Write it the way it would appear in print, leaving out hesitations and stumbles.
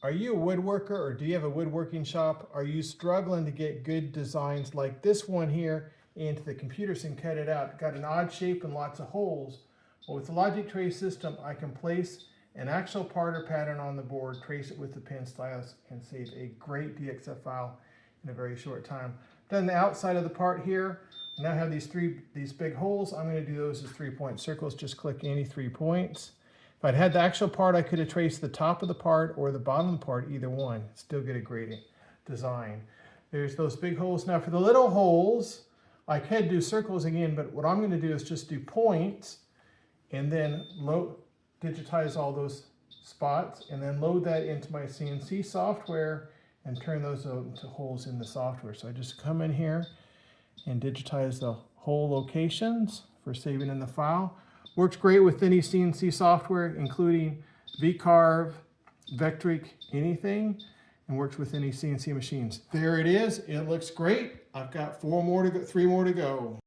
Are you a woodworker or do you have a woodworking shop? Are you struggling to get good designs like this one here into the computer so you can cut it out? Got an odd shape and lots of holes. Well, with the Logic Trace system, I can place an actual part or pattern on the board, trace it with the pen stylus, and save a great DXF file in a very short time. Done the outside of the part here. I now have these big holes. I'm going to do those as 3-point circles. Just click any 3 points. If I'd had the actual part, I could have traced the top of the part or the bottom of the part, either one. Still get a great design. There's those big holes. Now for the little holes, I could do circles again, but what I'm going to do is just do points and then digitize all those spots and then load that into my CNC software and turn those into holes in the software. So I just come in here and digitize the hole locations for saving in the file. Works great with any CNC software, including Vcarve, Vectric, anything, and works with any CNC machines. There it is. It looks great. I've got 3 more to go.